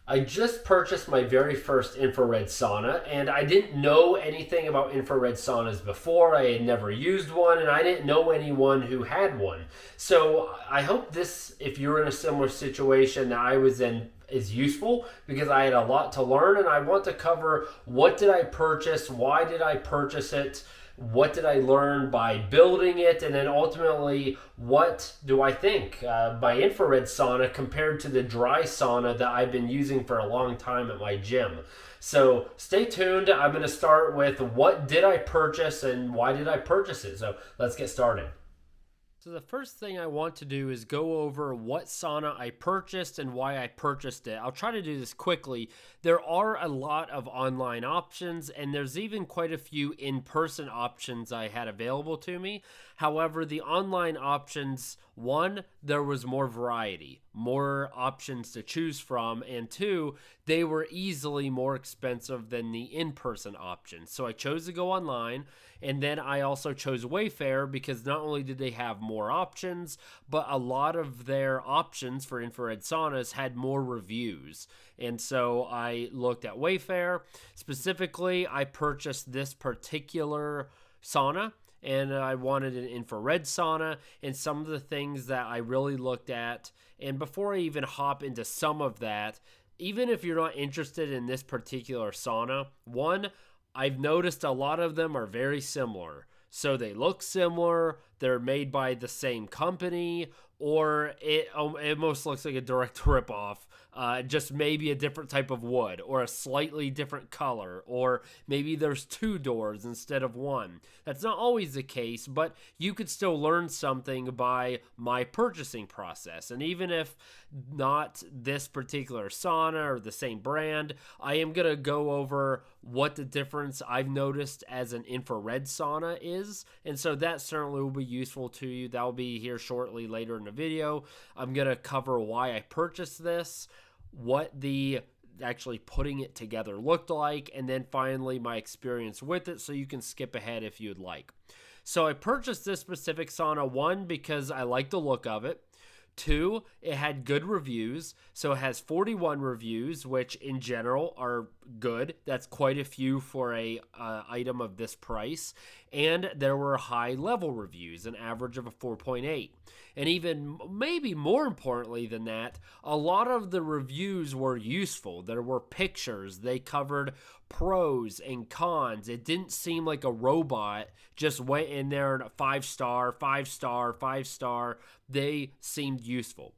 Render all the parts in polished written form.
I just purchased my very first infrared sauna, and I didn't know anything about infrared saunas before. I had never used one, and I didn't know anyone who had one. So I hope this, if you're in a similar situation that I was in, is useful because I had a lot to learn, and I want to cover what did I purchase, why did I purchase it, what did I learn by building it, and then ultimately, what do I think my infrared sauna compared to the dry sauna that I've been using for a long time at my gym. So stay tuned. I'm going to start with what did I purchase and why did I purchase it. So let's get started. So the first thing I want to do is go over what sauna I purchased and why I purchased it. I'll try to do this quickly. There are a lot of online options, and there's even quite a few in-person options I had available to me. However, the online options, one, there was more variety, more options to choose from, and two, they were easily more expensive than the in-person options. So I chose to go online, and then I also chose Wayfair because not only did they have more options, but a lot of their options for infrared saunas had more reviews. And so I looked at Wayfair. Specifically, I purchased this particular sauna, and I wanted an infrared sauna, and some of the things that I really looked at. And before I even hop into some of that, even if you're not interested in this particular sauna, one, I've noticed a lot of them are very similar. So they look similar, they're made by the same company, or it almost looks like a direct ripoff. Just maybe a different type of wood, or a slightly different color, or maybe there's two doors instead of one. That's not always the case, but you could still learn something by my purchasing process. And even if not this particular sauna or the same brand, I am going to go over what the difference I've noticed as an infrared sauna is. And so that certainly will be useful to you. That'll be here shortly later in the video. I'm going to cover why I purchased this, what the actually putting it together looked like, and then finally my experience with it, so you can skip ahead if you'd like. So I purchased this specific sauna, one, because I like the look of it. Two, it had good reviews. So it has 41 reviews, which in general are good. That's quite a few for a item of this price. And there were high level reviews, an average of a 4.8. And even maybe more importantly than that, a lot of the reviews were useful. There were pictures. They covered pros and cons. It didn't seem like a robot just went in there and 5-star, 5-star, 5-star. They seemed useful.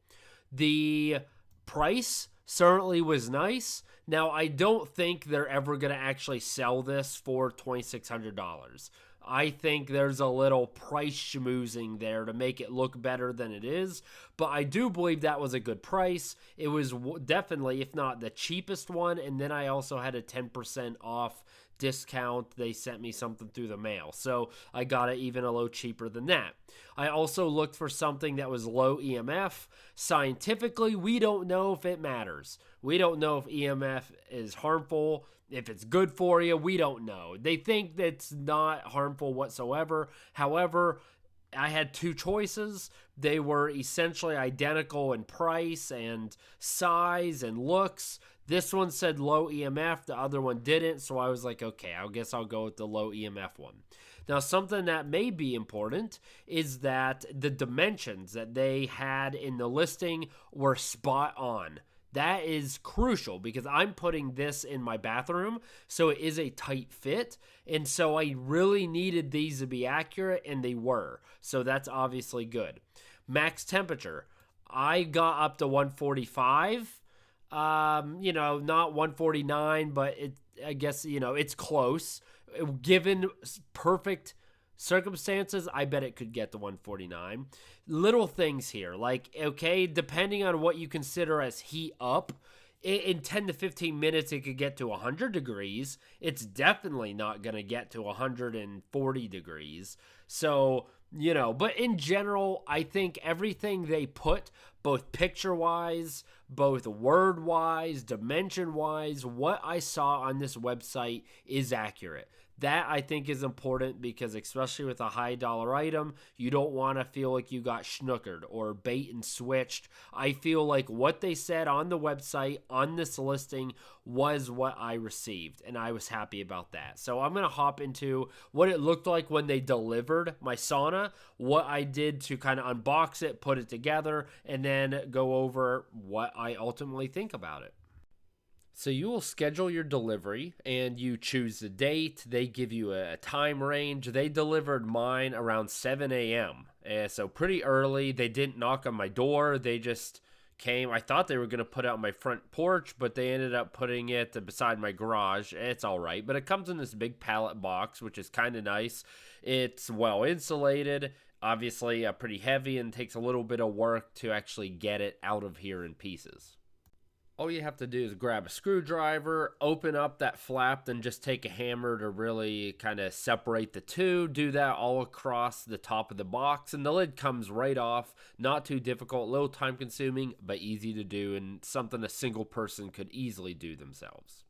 The price certainly was nice. Now, I don't think they're ever going to actually sell this for $2,600. I think there's a little price schmoozing there to make it look better than it is, but I do believe that was a good price. It was definitely, if not the cheapest one, and then I also had a 10% off discount. They sent me something through the mail, so I got it even a little cheaper than that. I also looked for something that was low EMF. Scientifically, we don't know if it matters. We don't know if EMF is harmful. If it's good for you, we don't know. They think that's not harmful whatsoever. However, I had two choices. They were essentially identical in price and size and looks. This one said low EMF, the other one didn't, so I was like, okay, I guess I'll go with the low EMF one. Now, something that may be important is that the dimensions that they had in the listing were spot on. That is crucial because I'm putting this in my bathroom, so it is a tight fit, and so I really needed these to be accurate, and they were. So that's obviously good. Max temperature. I got up to 145. Not 149, but I guess, it's close. Given perfect circumstances, I bet it could get to 149. Little things here, like, okay, depending on what you consider as heat up, in 10 to 15 minutes, it could get to 100 degrees. It's definitely not going to get to 140 degrees. So, but in general, I think everything they put both picture-wise, both word-wise, dimension-wise. What I saw on this website is accurate. That I think is important because, especially with a high dollar item, you don't want to feel like you got schnookered or bait and switched. I feel like what they said on the website on this listing was what I received, and I was happy about that. So I'm going to hop into what it looked like when they delivered my sauna, what I did to kind of unbox it, put it together, and then go over what I ultimately think about it. So you will schedule your delivery and you choose the date. They give you a time range. They delivered mine around 7 a.m. So pretty early. They didn't knock on my door. They just came. I thought they were going to put it on my front porch, but they ended up putting it beside my garage. It's all right. But it comes in this big pallet box, which is kind of nice. It's well insulated. Obviously pretty heavy and takes a little bit of work to actually get it out of here in pieces. All you have to do is grab a screwdriver, open up that flap, then just take a hammer to really kind of separate the two. Do that all across the top of the box, and the lid comes right off. Not too difficult, a little time consuming, but easy to do, and something a single person could easily do themselves.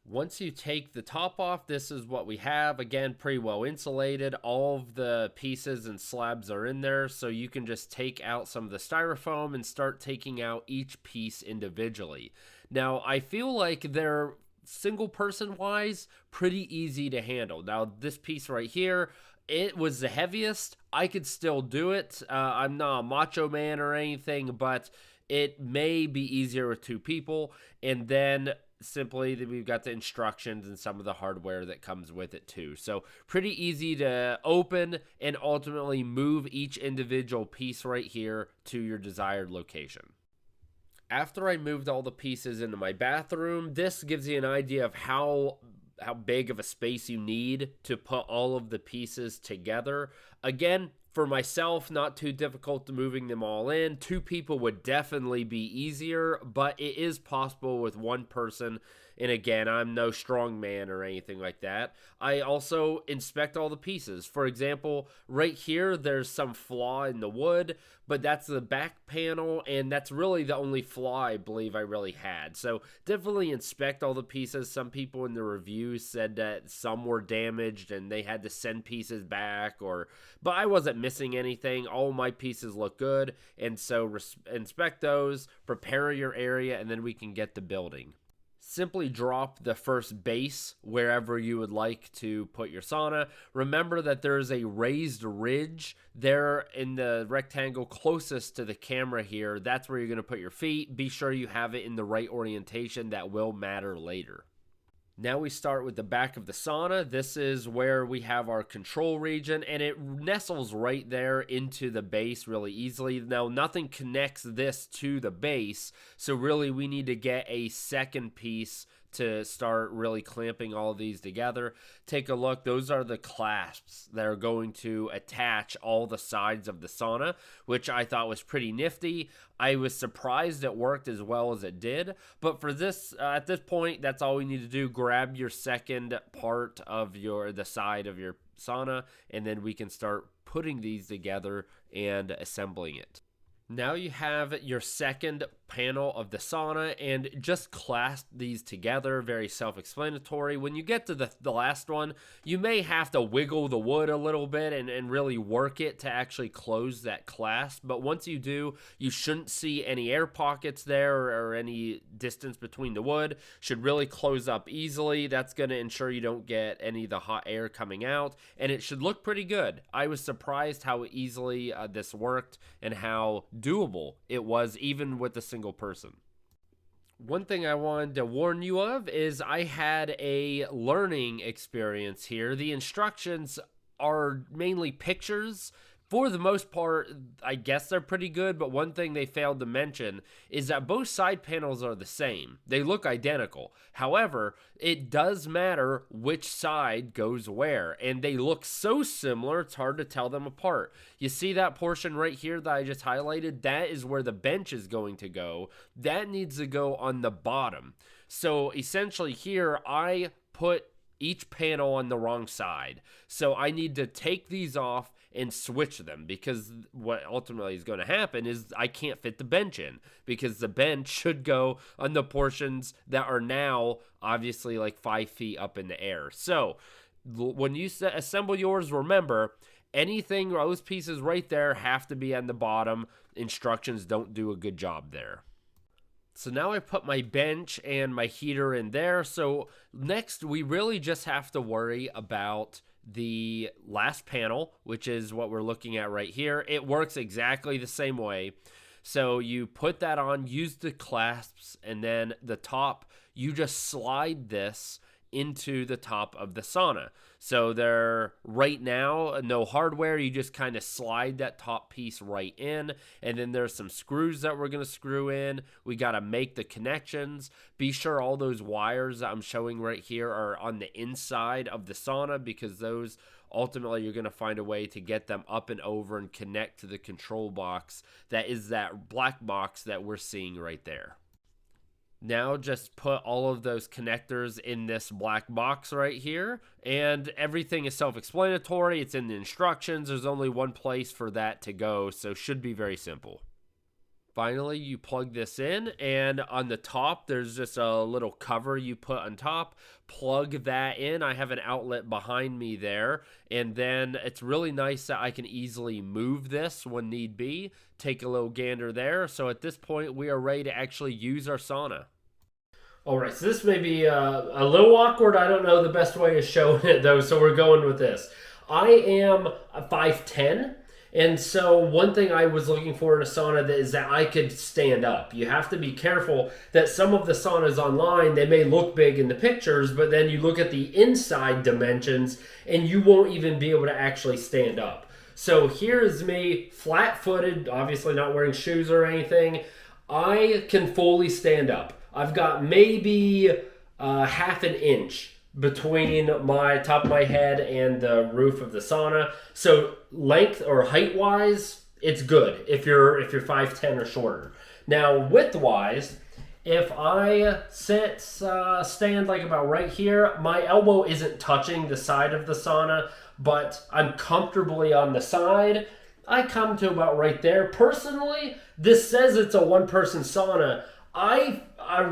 Once you take the top off, this is what we have. Again, pretty well insulated. All of the pieces and slabs are in there, so you can just take out some of the styrofoam and start taking out each piece individually. Now, I feel like they're single person wise pretty easy to handle. Now, this piece right here, it was the heaviest. I could still do it. I'm not a macho man or anything, but it may be easier with two people. And then simply we've got the instructions and some of the hardware that comes with it too. So pretty easy to open and ultimately move each individual piece right here to your desired location. After I moved all the pieces into my bathroom, this gives you an idea of how big of a space you need to put all of the pieces together. Again, for myself, not too difficult to moving them all in. Two people would definitely be easier, but it is possible with one person. And again, I'm no strong man or anything like that. I also inspect all the pieces. For example, right here, there's some flaw in the wood, but that's the back panel, and that's really the only flaw I believe I really had. So definitely inspect all the pieces. Some people in the reviews said that some were damaged and they had to send pieces back, but I wasn't missing anything. All my pieces look good, and so inspect those, prepare your area, and then we can get to building. Simply drop the first base wherever you would like to put your sauna. Remember that there is a raised ridge there in the rectangle closest to the camera here. That's where you're going to put your feet. Be sure you have it in the right orientation. That will matter later. Now we start with the back of the sauna. This is where we have our control region, and it nestles right there into the base really easily. Now, nothing connects this to the base, so really we need to get a second piece to start really clamping all of these together. Take a look. Those are the clasps that are going to attach all the sides of the sauna, which I thought was pretty nifty. I was surprised it worked as well as it did. But for this, at this point, that's all we need to do. Grab your second part of the side of your sauna, and then we can start putting these together and assembling it. Now you have your second panel of the sauna, and just clasp these together. Very self-explanatory. When you get to the last one, you may have to wiggle the wood a little bit and really work it to actually close that clasp. But once you do, you shouldn't see any air pockets there or any distance between the wood. Should really close up easily. That's going to ensure you don't get any of the hot air coming out, and it should look pretty good. I was surprised how easily this worked and how doable it was, even with a single person. One thing I wanted to warn you of is I had a learning experience here. The instructions are mainly pictures. For the most part, I guess they're pretty good, but one thing they failed to mention is that both side panels are the same. They look identical. However, it does matter which side goes where, and they look so similar, it's hard to tell them apart. You see that portion right here that I just highlighted? That is where the bench is going to go. That needs to go on the bottom. So essentially here, I put each panel on the wrong side. So I need to take these off and switch them, because what ultimately is going to happen is I can't fit the bench in, because the bench should go on the portions that are now obviously like 5 feet up in the air. So when you assemble yours, remember, anything, those pieces right there have to be on the bottom. Instructions don't do a good job there. So now I put my bench and my heater in there. So next, we really just have to worry about the last panel, which is what we're looking at right here. It works exactly the same way. So you put that on, use the clasps, and then the top, you just slide this into the top of the sauna. So they're right now, no hardware, you just kind of slide that top piece right in, and then there's some screws that we're going to screw in. We got to make the connections. Be sure all those wires that I'm showing right here are on the inside of the sauna, because those ultimately you're going to find a way to get them up and over and connect to the control box that is that black box that we're seeing right there. Now just put all of those connectors in this black box right here, and everything is self-explanatory. It's in the instructions. There's only one place for that to go, so should be very simple. Finally, you plug this in, and on the top, there's just a little cover you put on top. Plug that in. I have an outlet behind me there, and then it's really nice that I can easily move this when need be. Take a little gander there. So at this point, we are ready to actually use our sauna. All right, so this may be a little awkward. I don't know the best way to show it, though, so we're going with this. I am 5'10", and so one thing I was looking for in a sauna is that I could stand up. You have to be careful that some of the saunas online, they may look big in the pictures, but then you look at the inside dimensions, and you won't even be able to actually stand up. So here is me, flat-footed, obviously not wearing shoes or anything. I can fully stand up. I've got maybe half an inch between my top of my head and the roof of the sauna. So length or height wise, it's good if you're 5'10" or shorter. Now width wise, if I stand like about right here, my elbow isn't touching the side of the sauna, but I'm comfortably on the side. I come to about right there. Personally, this says it's a one-person sauna. I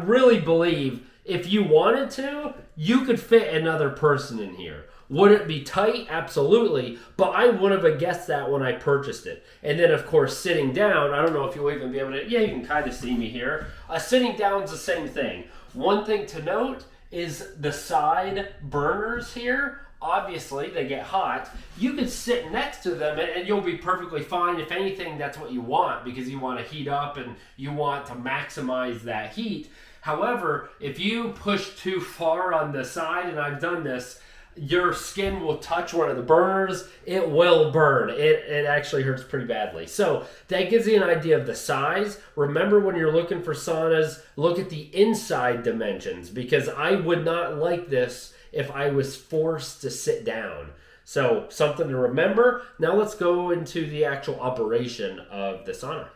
really believe if you wanted to, you could fit another person in here. Would it be tight? Absolutely. But I wouldn't have guessed that when I purchased it. And then, of course, sitting down, I don't know if you'll even be able to, yeah, you can kind of see me here. Sitting down is the same thing. One thing to note is the side burners here. Obviously, they get hot. You could sit next to them and you'll be perfectly fine. If anything, that's what you want, because you want to heat up and you want to maximize that heat. However, if you push too far on the side, and I've done this, your skin will touch one of the burners. It will burn. It actually hurts pretty badly. So that gives you an idea of the size. Remember, when you're looking for saunas, look at the inside dimensions, because I would not like this if I was forced to sit down. So something to remember. Now let's go into the actual operation of the sauna.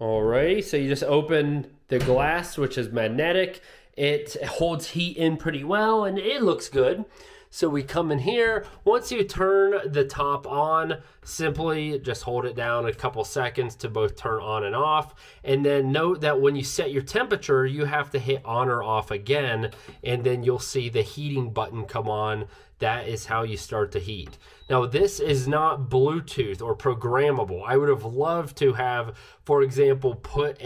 Alrighty, so you just open the glass, which is magnetic. It holds heat in pretty well, and it looks good. So we come in here. Once you turn the top on, simply just hold it down a couple seconds to both turn on and off. And then note that when you set your temperature, you have to hit on or off again, and then you'll see the heating button come on. That is how you start the heat. Now, this is not Bluetooth or programmable. I would have loved to have, for example, put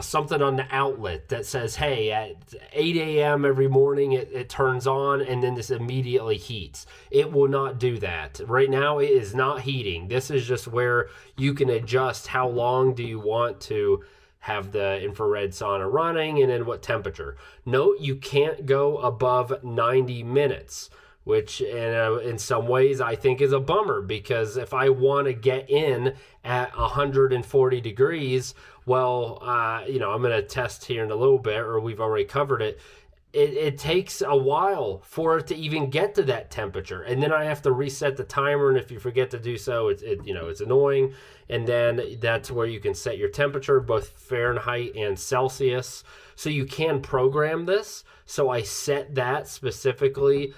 something on the outlet that says, hey, at 8 a.m. every morning it turns on, and then this immediately heats. It will not do that. Right now it is not heating. This is just where you can adjust how long do you want to have the infrared sauna running and then what temperature. Note, you can't go above 90 minutes. Which in some ways I think is a bummer, because if I want to get in at 140 degrees, well, I'm going to test here in a little bit, or we've already covered it. It takes a while for it to even get to that temperature, and then I have to reset the timer, and if you forget to do so, it's annoying. And then that's where you can set your temperature, both Fahrenheit and Celsius. So you can program this. So I set that specifically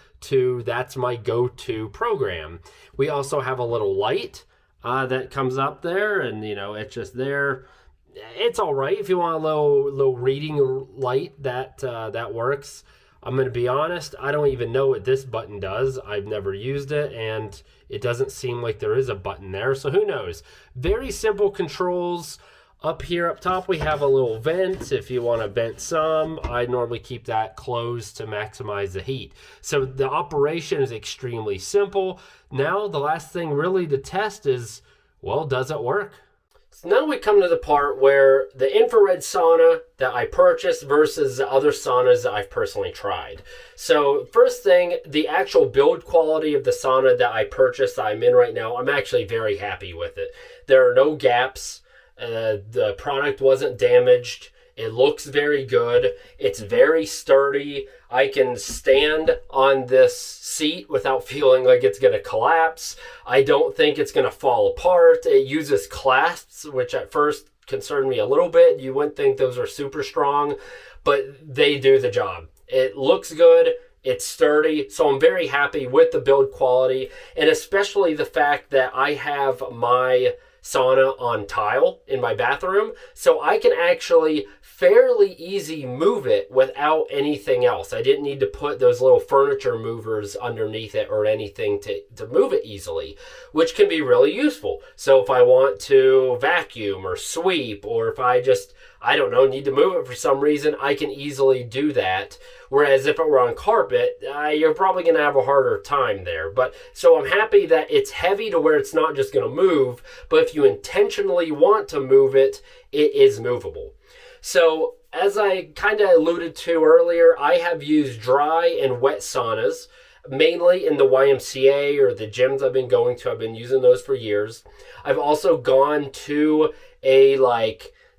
that's my go-to program. We also have a little light that comes up there, and it's just there. It's all right if you want a little reading light that works. I'm going to be honest, I don't even know what this button does. I've never used it, and it doesn't seem like there is a button there, so who knows? Very simple controls. Up here up top, we have a little vent if you want to vent some. I normally keep that closed to maximize the heat. So the operation is extremely simple. Now, the last thing really to test is, well, does it work? So now we come to the part where the infrared sauna that I purchased versus the other saunas that I've personally tried. So first thing, the actual build quality of the sauna that I purchased that I'm in right now, I'm actually very happy with it. There are no gaps. The product wasn't damaged. It looks very good. It's very sturdy. I can stand on this seat without feeling like it's going to collapse. I don't think it's going to fall apart. It uses clasps, which at first concerned me a little bit. You wouldn't think those are super strong, but they do the job. It looks good. It's sturdy. So I'm very happy with the build quality, and especially the fact that I have my sauna on tile in my bathroom, so I can actually fairly easy move it without anything else. I didn't need to put those little furniture movers underneath it or anything to move it easily, which can be really useful. So if I want to vacuum or sweep, or if I don't know, need to move it for some reason, I can easily do that. Whereas if it were on carpet, you're probably going to have a harder time there. But so I'm happy that it's heavy to where it's not just going to move, but if you intentionally want to move it, it is movable. So as I kind of alluded to earlier, I have used dry and wet saunas, mainly in the YMCA or the gyms I've been going to. I've been using those for years. I've also gone to a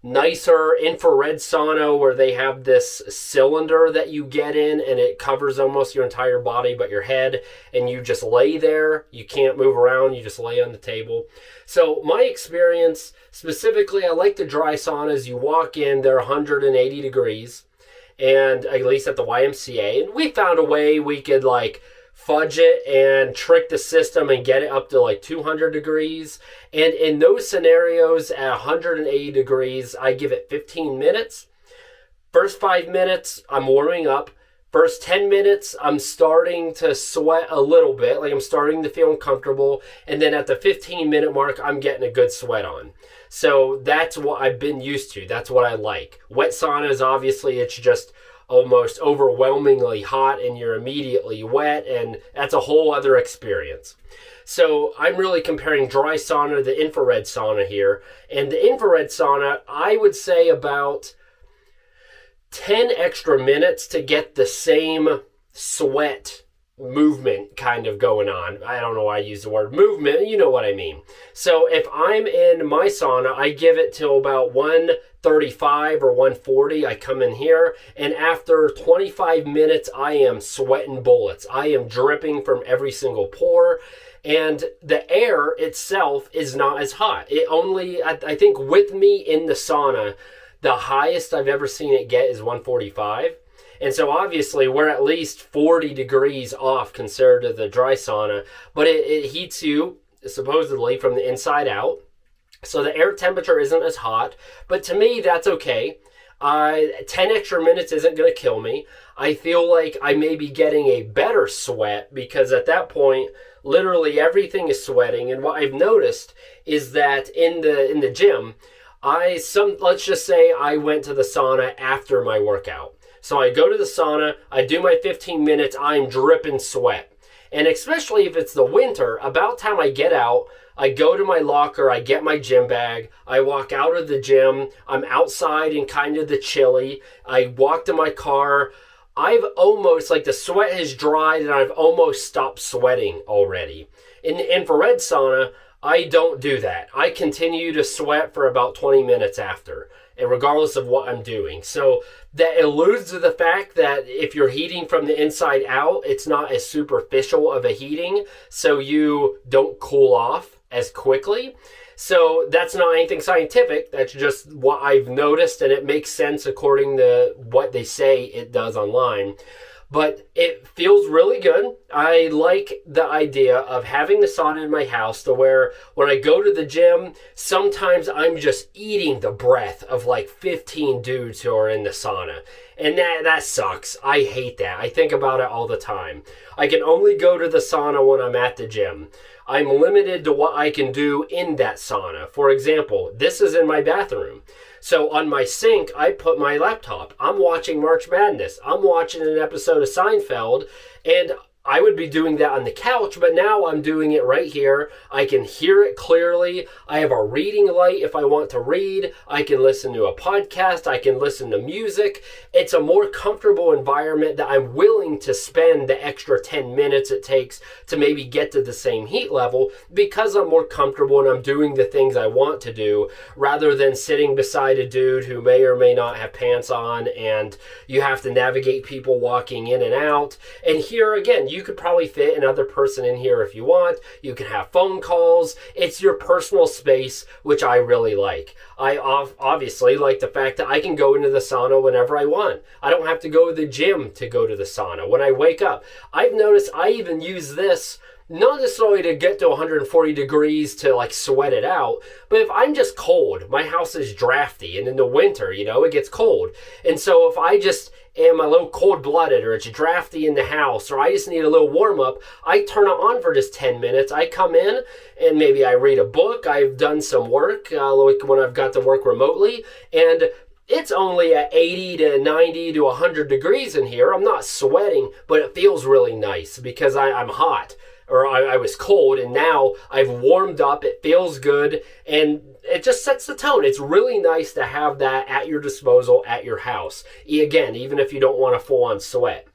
nicer infrared sauna where they have this cylinder that you get in, and it covers almost your entire body but your head, and you just lay there. You can't move around. You just lay on the table. So my experience, specifically, I like the dry saunas. You walk in, they're 180 degrees, and at least at the YMCA, and we found a way we could fudge it and trick the system and get it up to 200 degrees. And in those scenarios at 180 degrees, I give it 15 minutes. First 5 minutes, I'm warming up. First 10 minutes, I'm starting to sweat a little bit, I'm starting to feel uncomfortable. And then at the 15-minute mark, I'm getting a good sweat on. So that's what I've been used to. That's what I like. Wet saunas, obviously, it's just almost overwhelmingly hot and you're immediately wet, and that's a whole other experience. So I'm really comparing dry sauna to the infrared sauna here. And the infrared sauna, I would say about 10 extra minutes to get the same sweat movement kind of going on. I don't know why I use the word movement. You know what I mean. So if I'm in my sauna, I give it till about 135 or 140. I come in here, and after 25 minutes, I am sweating bullets. I am dripping from every single pore, and the air itself is not as hot. It only, I think with me in the sauna, the highest I've ever seen it get is 145. And so obviously we're at least 40 degrees off compared to the dry sauna, but it heats you supposedly from the inside out. So the air temperature isn't as hot, but to me that's okay. 10 extra minutes isn't going to kill me. I feel like I may be getting a better sweat because at that point, literally everything is sweating. And what I've noticed is that in the gym, let's just say I went to the sauna after my workout. So I go to the sauna, I do my 15 minutes, I'm dripping sweat. And especially if it's the winter, about time I get out, I go to my locker, I get my gym bag, I walk out of the gym, I'm outside in kind of the chilly, I walk to my car, I've almost, the sweat has dried and I've almost stopped sweating already. In the infrared sauna, I don't do that. I continue to sweat for about 20 minutes after, and regardless of what I'm doing. So that alludes to the fact that if you're heating from the inside out, it's not as superficial of a heating, so you don't cool off as quickly. So that's not anything scientific. That's just what I've noticed, and it makes sense according to what they say it does online. but it feels really good. I like the idea of having the sauna in my house to where when I go to the gym, sometimes I'm just eating the breath of like 15 dudes who are in the sauna. And that sucks. I hate that. I think about it all the time. I can only go to the sauna when I'm at the gym. I'm limited to what I can do in that sauna. For example, this is in my bathroom. So on my sink, I put my laptop. I'm watching March Madness. I'm watching an episode of Seinfeld, and I would be doing that on the couch, but now I'm doing it right here. I can hear it clearly. I have a reading light if I want to read. I can listen to a podcast. I can listen to music. It's a more comfortable environment that I'm willing to spend the extra 10 minutes it takes to maybe get to the same heat level because I'm more comfortable and I'm doing the things I want to do rather than sitting beside a dude who may or may not have pants on and you have to navigate people walking in and out. And here again, you could probably fit another person in here if you want. You can have phone calls. It's your personal space, which I really like. I obviously like the fact that I can go into the sauna whenever I want. I don't have to go to the gym to go to the sauna. When I wake up, I've noticed I even use this not necessarily to get to 140 degrees to like sweat it out, but if I'm just cold, my house is drafty, and in the winter, it gets cold. And so if I just am a little cold-blooded or it's drafty in the house or I just need a little warm-up, I turn it on for just 10 minutes. I come in and maybe I read a book. I've done some work like when I've got to work remotely, and it's only at 80 to 90 to 100 degrees in here. I'm not sweating, but it feels really nice because I'm hot. Or I was cold, and now I've warmed up. It feels good, and it just sets the tone. It's really nice to have that at your disposal at your house. Again, even if you don't want a full-on sweat.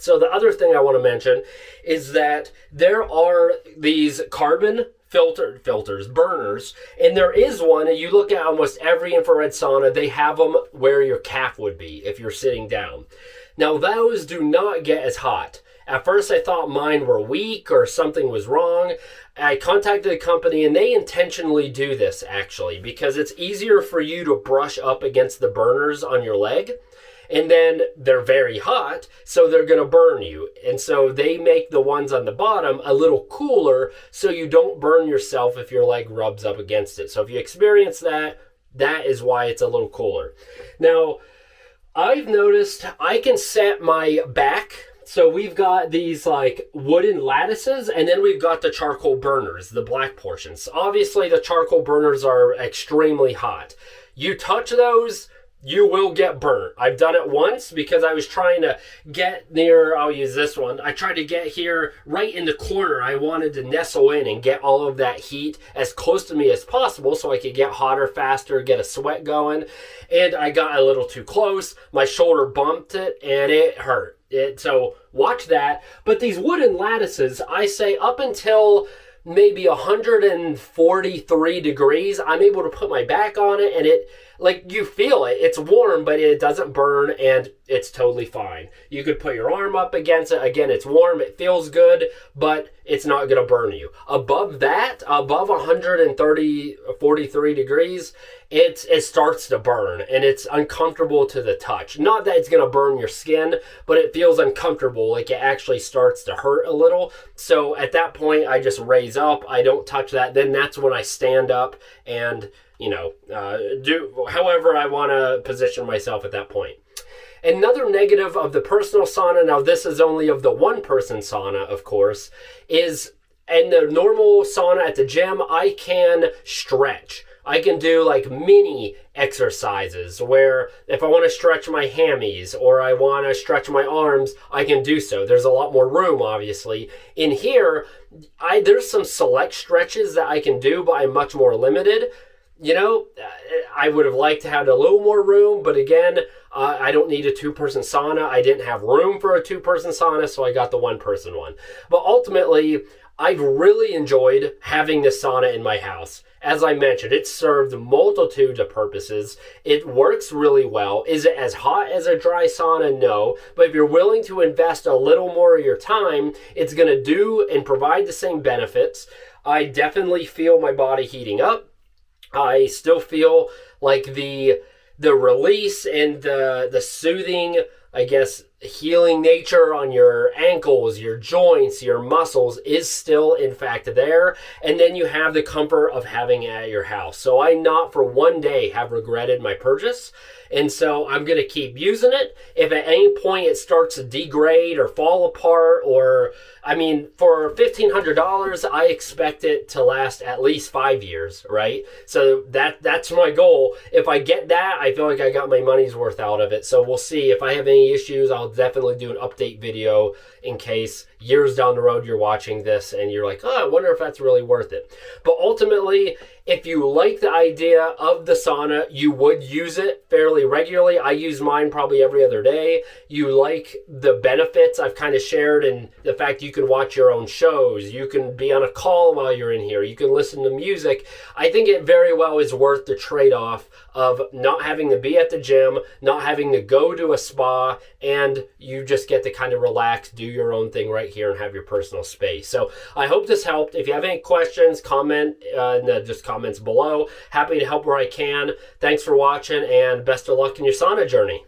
So the other thing I want to mention is that there are these carbon filters, burners, and there is one, and you look at almost every infrared sauna, they have them where your calf would be if you're sitting down. Now, those do not get as hot. At first, I thought mine were weak or something was wrong. I contacted the company, and they intentionally do this, actually, because it's easier for you to brush up against the burners on your leg. And then they're very hot, so they're going to burn you. And so they make the ones on the bottom a little cooler so you don't burn yourself if your leg rubs up against it. So if you experience that, that is why it's a little cooler. Now, I've noticed I can set my back. So we've got these like wooden lattices, and then we've got the charcoal burners, the black portions. Obviously, the charcoal burners are extremely hot. You touch those, you will get burnt. I've done it once because I was trying to get near, I'll use this one. I tried to get here right in the corner. I wanted to nestle in and get all of that heat as close to me as possible so I could get hotter faster, get a sweat going. And I got a little too close. My shoulder bumped it and it hurt. So watch that. But these wooden lattices, I say up until maybe 143 degrees, I'm able to put my back on it, and it, like, you feel it. It's warm, but it doesn't burn, and it's totally fine. You could put your arm up against it. Again, it's warm. It feels good, but it's not going to burn you. Above that, above 43 degrees, it starts to burn, and it's uncomfortable to the touch. Not that it's going to burn your skin, but it feels uncomfortable, like it actually starts to hurt a little. So at that point, I just raise up. I don't touch that. Then that's when I stand up and, do however I want to position myself at that point. Another negative of the personal sauna, now this is only of the one-person sauna, of course, is in the normal sauna at the gym, I can stretch. I can do like mini exercises where if I want to stretch my hammies or I want to stretch my arms, I can do so. There's a lot more room, obviously. In here, there's some select stretches that I can do, but I'm much more limited. I would have liked to have a little more room, but again, I don't need a two-person sauna. I didn't have room for a two-person sauna, so I got the one-person one. But ultimately, I've really enjoyed having this sauna in my house. As I mentioned, it served multitude of purposes. It works really well. Is it as hot as a dry sauna? No. But if you're willing to invest a little more of your time, it's going to do and provide the same benefits. I definitely feel my body heating up. I still feel like the release and the soothing I guess, healing nature on your ankles, your joints, your muscles is still in fact there. And then you have the comfort of having it at your house. So I not for one day have regretted my purchase. And so I'm going to keep using it. If at any point it starts to degrade or fall apart, or, I mean, for $1,500, I expect it to last at least 5 years, right? So that's my goal. If I get that, I feel like I got my money's worth out of it. So we'll see. If I have any issues, I'll definitely do an update video in case years down the road you're watching this and you're like, oh, I wonder if that's really worth it. But ultimately, if you like the idea of the sauna, you would use it fairly regularly. I use mine probably every other day. You like the benefits I've kind of shared, and the fact you can watch your own shows. You can be on a call while you're in here. You can listen to music. I think it very well is worth the trade-off of not having to be at the gym, not having to go to a spa, and you just get to kind of relax, do your own thing right here and have your personal space. So I hope this helped. If you have any questions, comment in the just comments below. Happy to help where I can. Thanks for watching, and best of luck in your sauna journey.